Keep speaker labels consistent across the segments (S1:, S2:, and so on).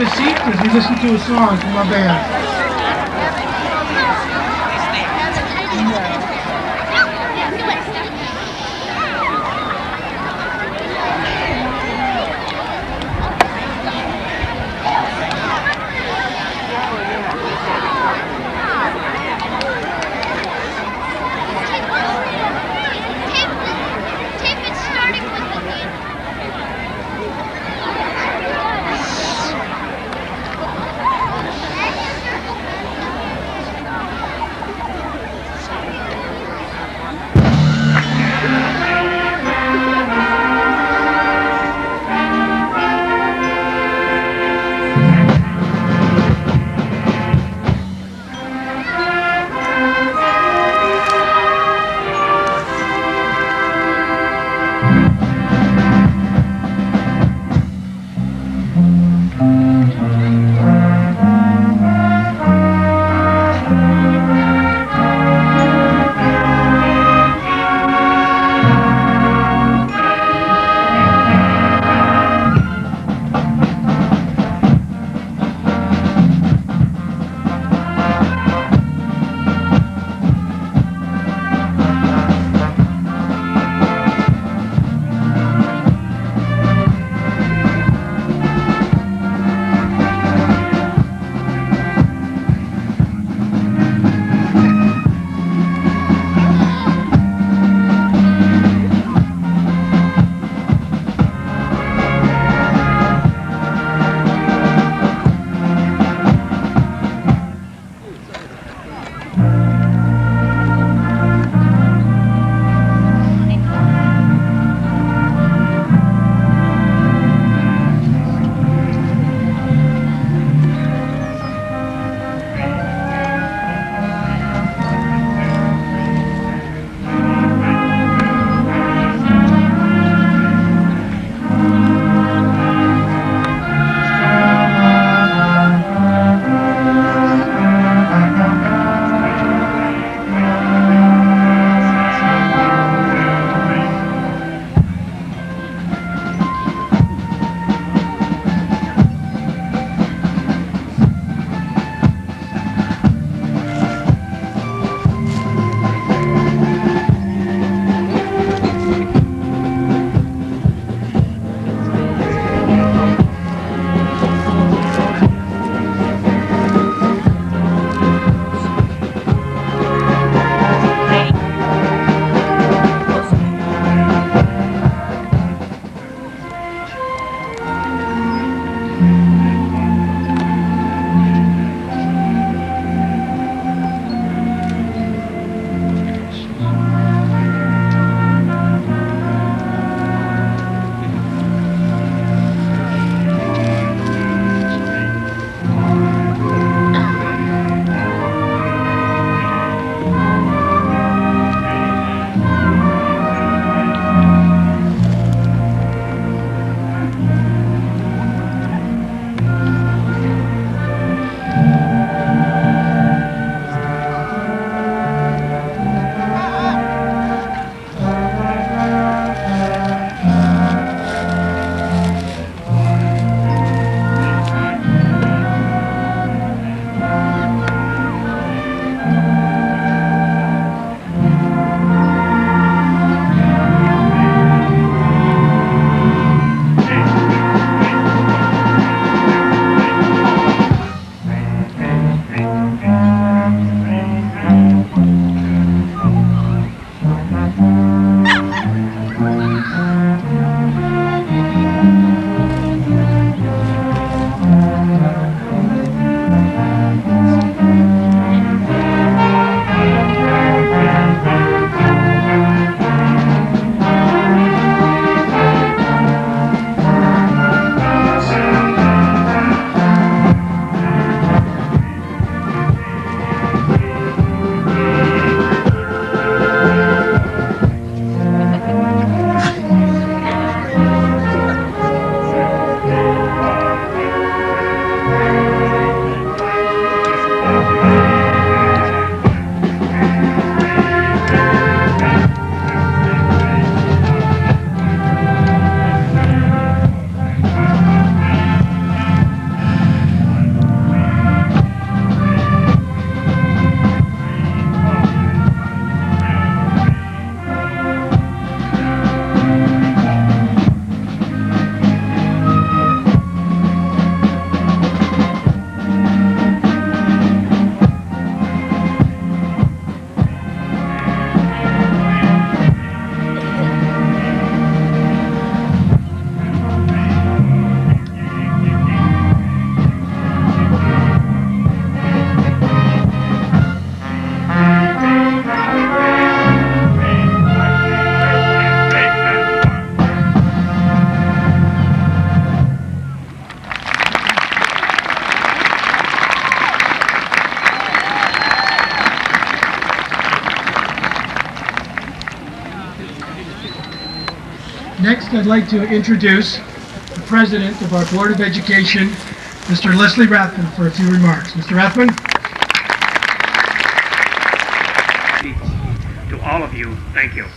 S1: a seat as we listen to a song from our band. Next, I'd like to introduce the President of our Board of Education, Mr. Leslie Rathman, for a few remarks. Mr. Rathman?
S2: To all of you, thank you.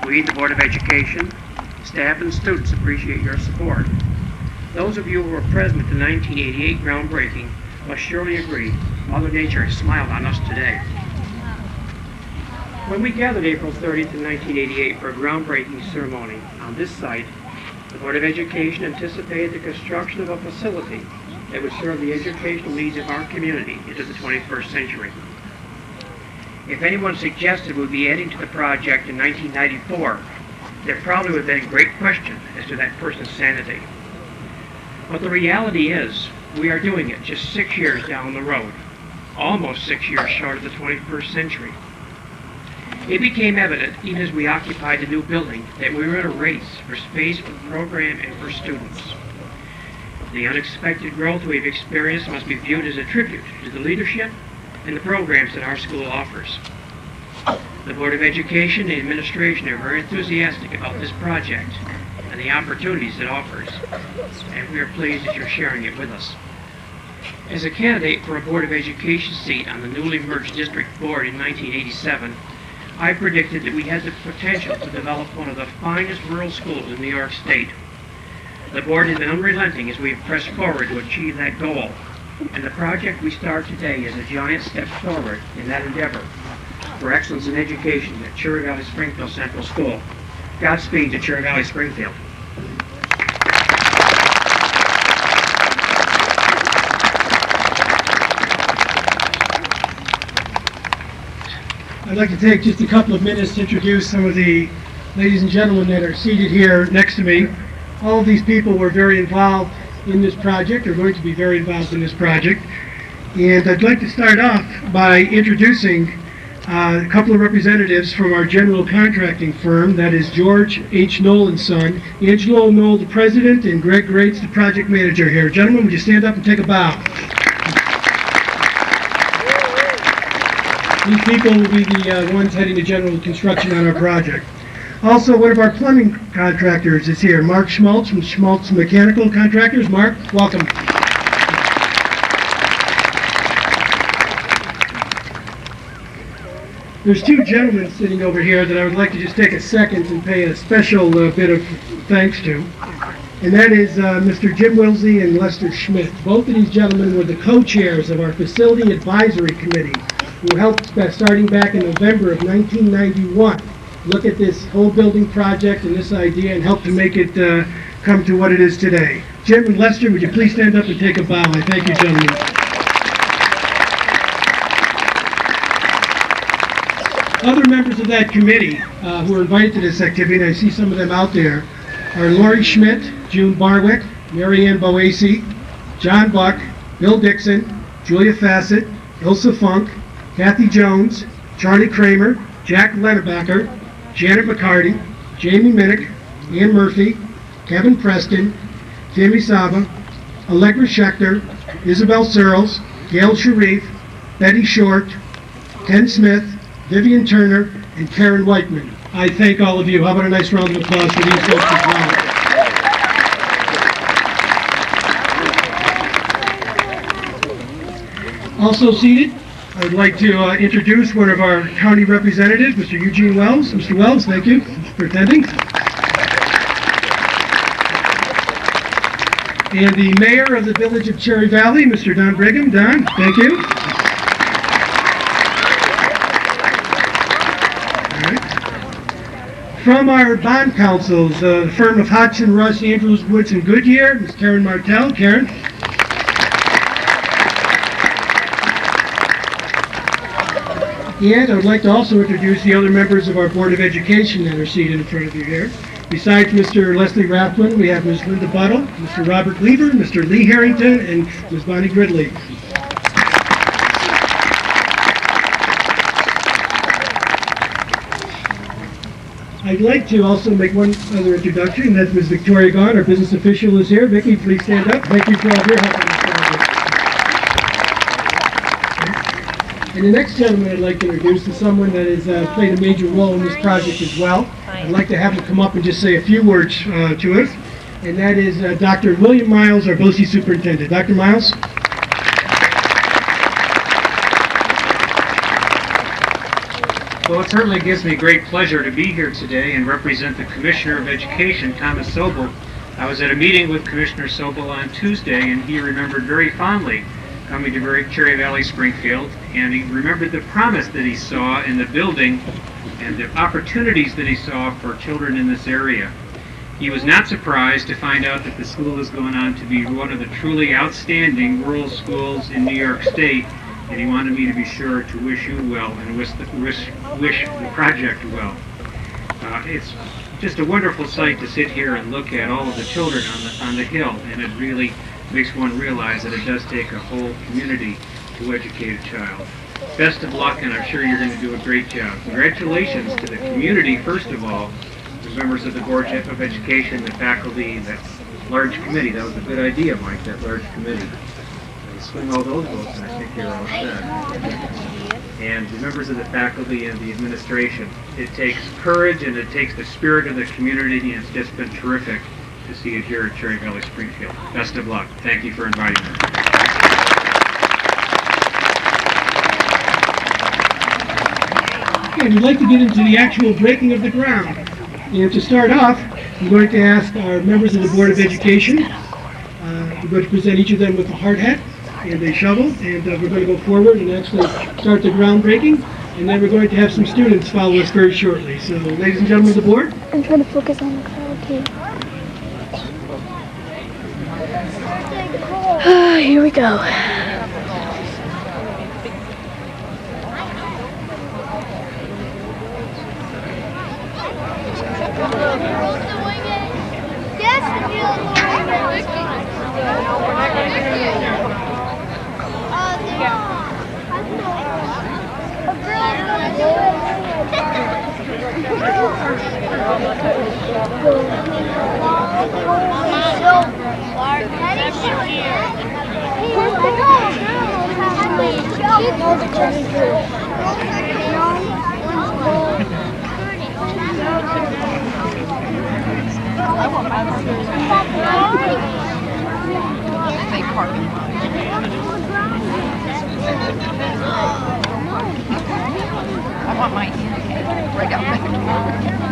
S2: We, the Board of Education, staff and students appreciate your support. Those of you who were present at the 1988 groundbreaking must surely agree Mother Nature has smiled on us today. When we gathered April 30th, 1988 for a groundbreaking ceremony on this site, the Board of Education anticipated the construction of a facility that would serve the educational needs of our community into the 21st century. If anyone suggested we'd be adding to the project in 1994, there probably would have been a great question as to that person's sanity. But the reality is, we are doing it just 6 years down the road, almost 6 years short of the 21st century. It became evident, even as we occupied the new building, that we were in a race for space for the program and for students. The unexpected growth we've experienced must be viewed as a tribute to the leadership and the programs that our school offers. The Board of Education and administration are very enthusiastic about this project and the opportunities it offers, and we are pleased that you're sharing it with us. As a candidate for a Board of Education seat on the newly merged district board in 1987, I predicted that we had the potential to develop one of the finest rural schools in New York State. The board has been unrelenting as we have pressed forward to achieve that goal, and the project we start today is a giant step forward in that endeavor for excellence in education at Cherry Valley-Springfield Central School. Godspeed to Cherry Valley-Springfield.
S1: I'd like to take just a couple of minutes to introduce some of the ladies and gentlemen that are seated here next to me. All of these people were very involved in this project, or going to be very involved in this project. And I'd like to start off by introducing a couple of representatives from our general contracting firm, that is George H. Knoll and Son. Angelo Knoll, the president, and Greg Grates, the project manager here. Gentlemen, would you stand up and take a bow? These people will be the ones heading the general construction on our project. Also, one of our plumbing contractors is here, Mark Schmaltz from Schmaltz Mechanical Contractors. Mark, welcome. There's two gentlemen sitting over here that I would like to just take a second and pay a special bit of thanks to. And that is Mr. Jim Wilsey and Lester Schmidt. Both of these gentlemen were the co-chairs of our Facility Advisory Committee, who helped starting back in November of 1991. Look at this whole building project and this idea and help to make it come to what it is today. Jim and Lester, would you please stand up and take a bow? I thank you, gentlemen. Other members of that committee who are invited to this activity, and I see some of them out there, are Lori Schmidt, June Barwick, Mary Ann Boasi, John Buck, Bill Dixon, Julia Fassett, Ilsa Funk, Kathy Jones, Charlie Kramer, Jack Lennebacker, Janet McCarty, Jamie Minnick, Ann Murphy, Kevin Preston, Tammy Saba, Allegra Schechter, Isabel Searles, Gail Sharif, Betty Short, Ken Smith, Vivian Turner, and Karen Whiteman. I thank all of you. How about a nice round of applause for these folks as well. Also seated, I would like to introduce one of our county representatives, Mr. Eugene Wells. Mr. Wells, thank you for attending. And the mayor of the village of Cherry Valley, Mr. Don Brigham. Don, thank you. All right. From our bond councils, the firm of Hodgson, Russ, Andrews, Woods, and Goodyear, Ms. Karen Martell. Karen. And I would like to also introduce the other members of our Board of Education that are seated in front of you here. Besides Mr. Leslie Rathman, we have Ms. Linda Buttle, Mr. Robert Lever, Mr. Lee Harrington, and Ms. Bonnie Gridley. I'd like to also make one other introduction, and that's Ms. Victoria Gaughan, our business official, is here. Vicki, please stand up. Thank you for all your help on this project. And the next gentleman I'd like to introduce is someone that has played a major role in this project as well. I'd like to have him come up and just say a few words to us, and that is Dr. William Miles, our BOCES superintendent. Dr. Miles?
S3: Well, it certainly gives me great pleasure to be here today and represent the Commissioner of Education, Thomas Sobel. I was at a meeting with Commissioner Sobel on Tuesday, and he remembered very fondly coming to Cherry Valley-Springfield, and he remembered the promise that he saw in the building and the opportunities that he saw for children in this area. He was not surprised to find out that the school is going on to be one of the truly outstanding rural schools in New York State, and he wanted me to be sure to wish you well and wish the project well. It's just a wonderful sight to sit here and look at all of the children on the hill, and it really makes one realize that it does take a whole community to educate a child. Best of luck, and I'm sure you're going to do a great job. Congratulations to the community, first of all, the members of the Board of Education, the faculty, that large committee. That was a good idea, Mike, that large committee. Swing all those votes, and I think you're all set. And the members of the faculty and the administration. It takes courage and it takes the spirit of the community, and it's just been terrific to see you here at Cherry Valley-Springfield. Best of luck. Thank you for inviting me.
S1: And we'd like to get into the actual breaking of the ground. And to start off, I'm going to ask our members of the Board of Education. We're going to present each of them with a hard hat and a shovel, and we're going to go forward and actually start the groundbreaking, and then we're going to have some students follow us very shortly. So, ladies and gentlemen of the board.
S4: I'm trying to focus on the crowd too. Here we go.
S5: I want my hand right out there.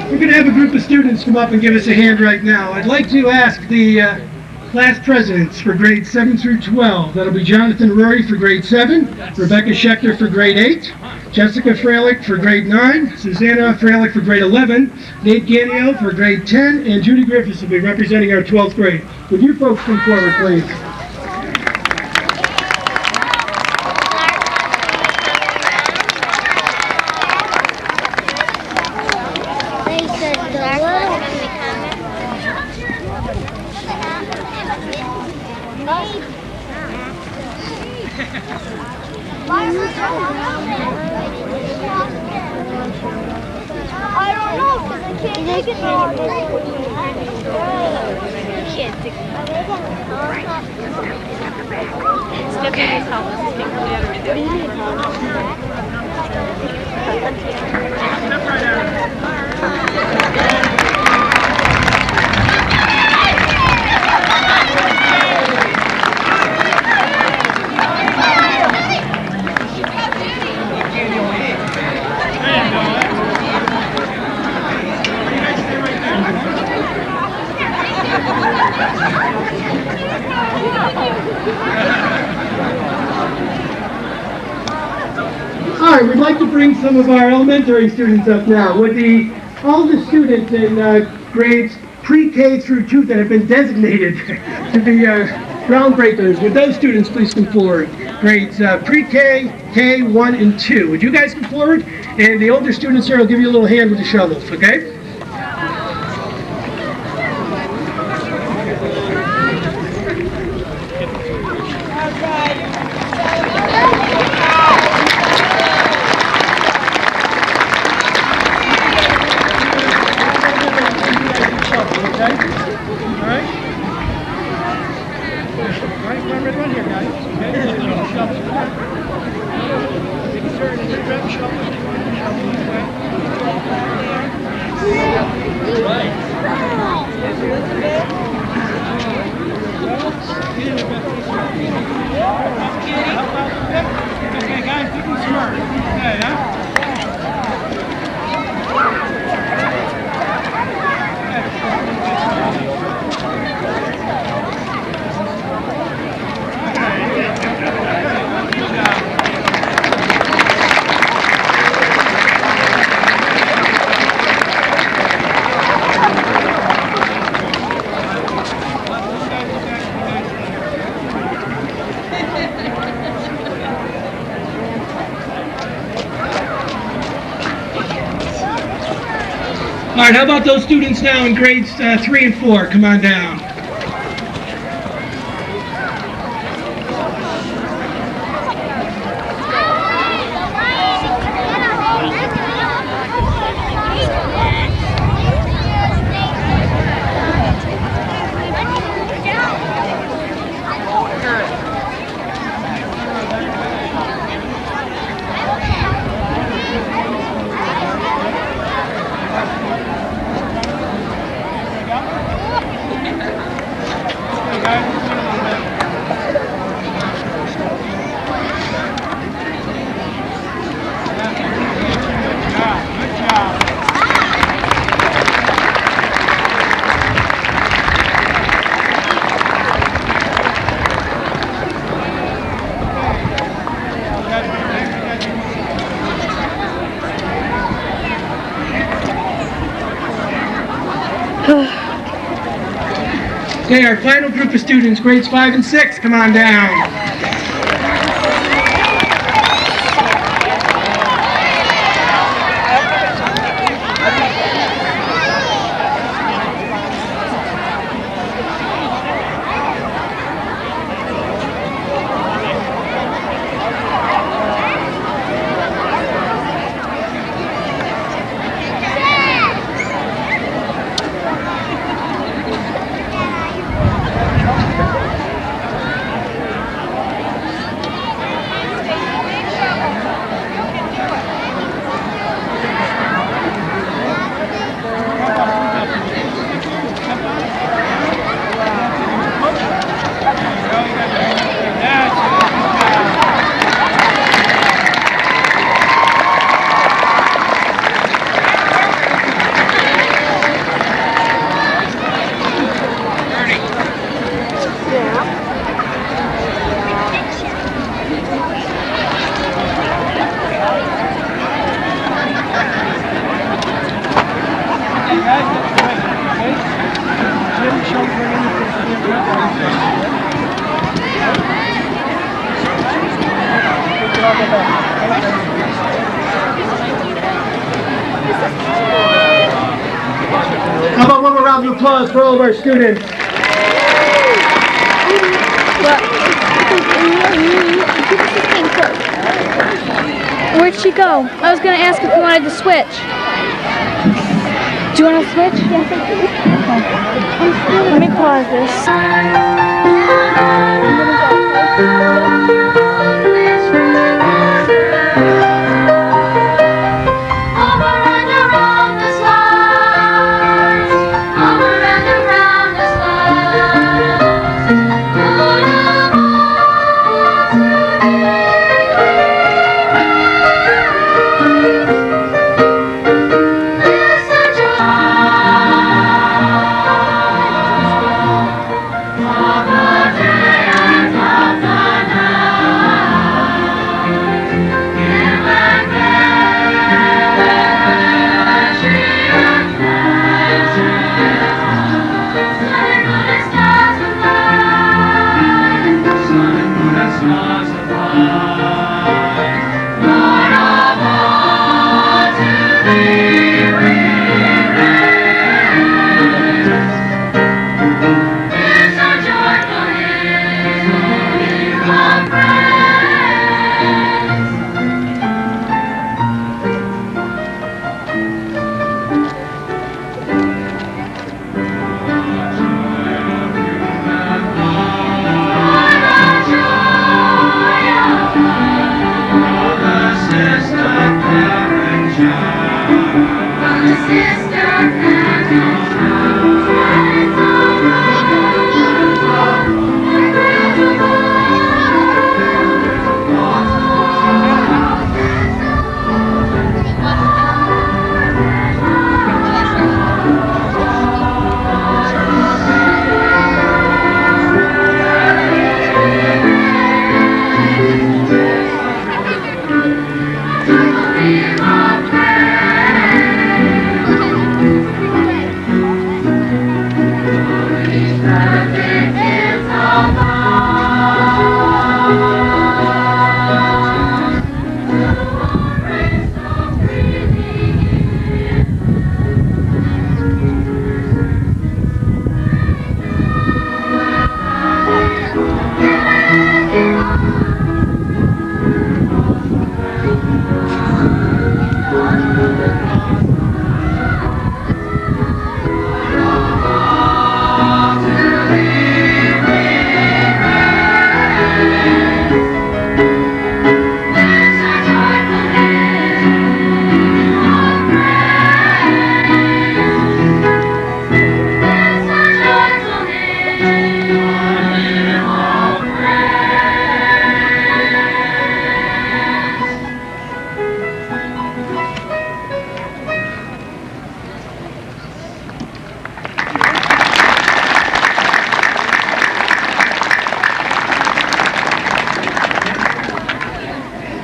S1: We're going to have a group of students come up and give us a hand right now. I'd like to ask the class presidents for grades 7 through 12. That'll be Jonathan Rory for grade 7, Rebecca Schechter for grade 8, Jessica Fralick for grade 9, Susanna Fralick for grade 11, Nate Ganio for grade 10, and Judy Griffiths will be representing our 12th grade. Would you folks come forward, please?
S4: I don't know, because I can't take it now.
S1: All right, we'd like to bring some of our elementary students up now. Would all the students in grades pre-K through 2 that have been designated to be groundbreakers. Would those students please come forward? Grades pre-K, K, 1, and 2. Would you guys come forward? And the older students here will give you a little hand with the shovels, okay?
S6: Okay, guys, you can smart. Okay, huh?
S1: All right, how about those students now in grades 3 and 4? Come on down. Okay, our final group of students, grades 5 and 6, come on down. How about one more round of applause for all of our students?
S4: Where'd she go? I was going to ask if you wanted to switch. Do you want to switch? Yes, I do. Let me pause this.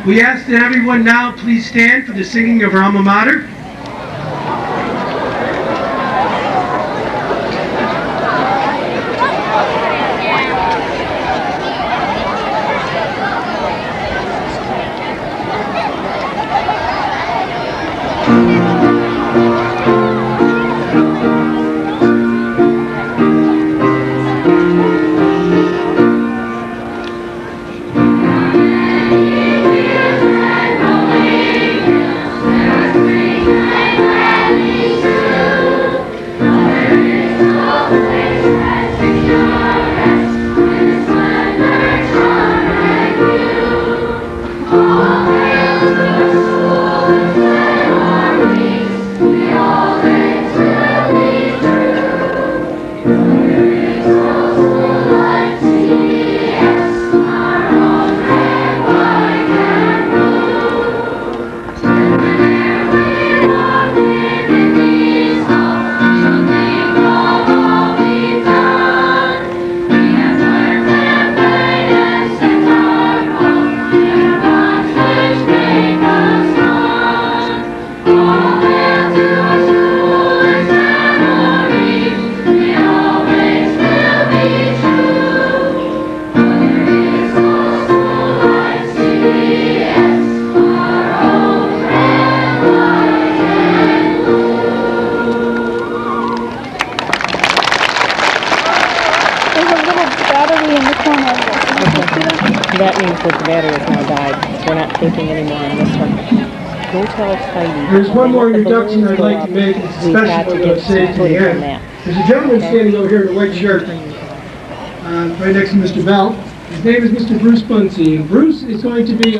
S1: We ask that everyone now please stand for the singing of our alma mater.
S7: That means that the battery has now died. We're not thinking anymore on this one. Go tell Heidi.
S1: There's one more
S7: When the
S1: introduction I'd
S7: balloons go
S1: like
S7: up,
S1: to make. It's a
S7: we've got
S1: special
S7: to
S1: one that
S7: get
S1: I'll save
S7: some
S1: to the
S7: footage on
S1: end.
S7: that.
S1: There's a gentleman
S7: Okay.
S1: standing over here in a white shirt, right next to Mr. Bell. His name is Mr. Bruce Buncy, and Bruce is going to be